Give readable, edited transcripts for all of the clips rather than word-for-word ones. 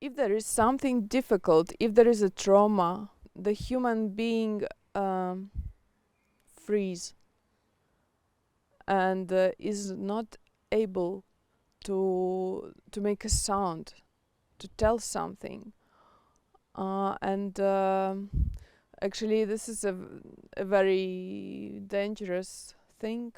if there is something difficult, if there is a trauma, the human being freeze and is not able to make a sound, to tell something. And actually this is a very dangerous thing,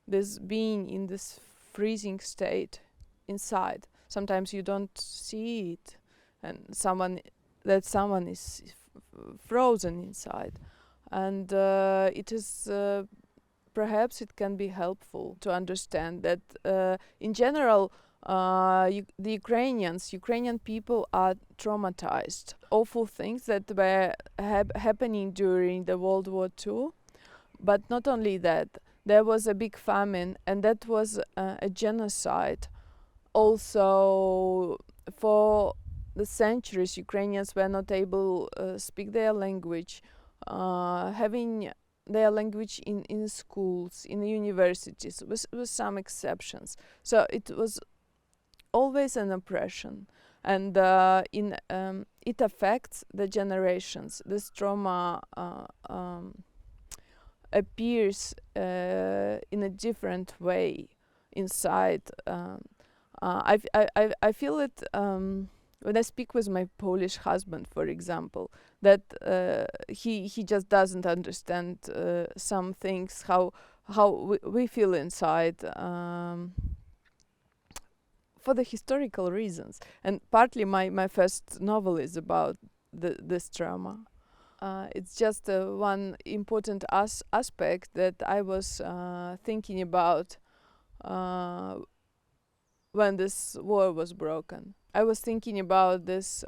this being in this freezing state inside. Sometimes you don't see it, and someone is frozen inside, and it is perhaps it can be helpful to understand that in general the Ukrainian people are traumatized. Awful things that were happening during the World War II, but not only that, there was a big famine, and that was a genocide. Also, for the centuries, Ukrainians were not able to speak their language, having their language in schools, in universities, with some exceptions. So it was always an oppression, and it affects the generations. This trauma appears in a different way inside. I feel it when I speak with my Polish husband, for example, that he just doesn't understand some things, how we feel inside, for the historical reasons. And partly my first novel is about this trauma. It's just one important aspect that I was thinking about when this war was broken. I was thinking about this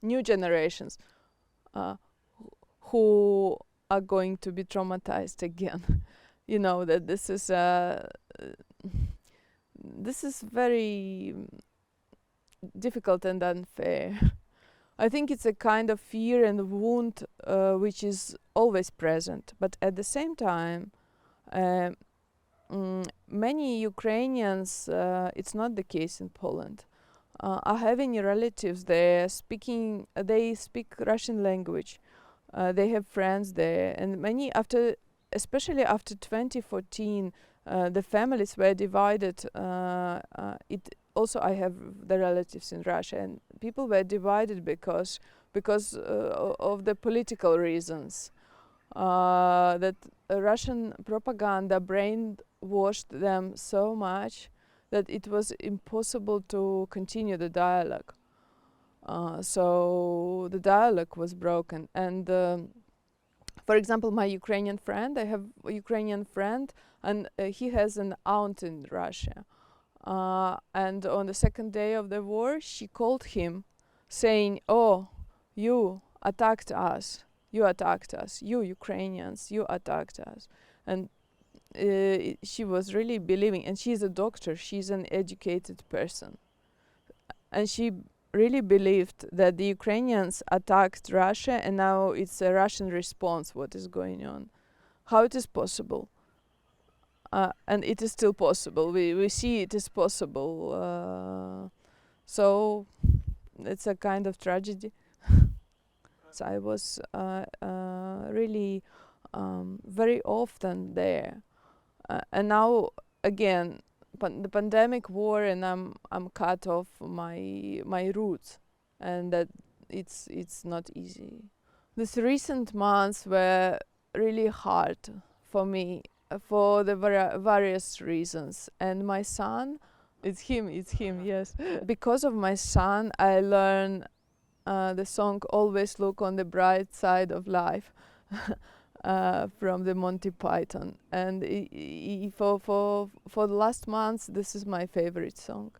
new generations who are going to be traumatized again. You know, that this is very difficult and unfair. I think it's a kind of fear and wound which is always present, but at the same time many Ukrainians, it's not the case in Poland, are having relatives there they speak Russian language, they have friends there, and many, especially after 2014, the families were divided. Also, I have the relatives in Russia, and people were divided because of the political reasons. That Russian propaganda brainwashed them so much that it was impossible to continue the dialogue. So the dialogue was broken. And for example, my Ukrainian friend, I have a Ukrainian friend, and he has an aunt in Russia. And on the second day of the war, she called him saying, "Oh, you attacked us. You attacked us. You Ukrainians, you attacked us." And she was really believing, and she's a doctor, she's an educated person. And she really believed that the Ukrainians attacked Russia, and now it's a Russian response, what is going on. How it is possible? And it is still possible. We see it is possible. So it's a kind of tragedy. So I was really very often there, and now again the pandemic war, and I'm cut off my roots, and that it's not easy. These recent months were really hard for me for the various reasons, and my son, it's him, yes. Because of my son, I learned the song "Always Look on the Bright Side of Life" from the Monty Python, and for the last months, this is my favorite song.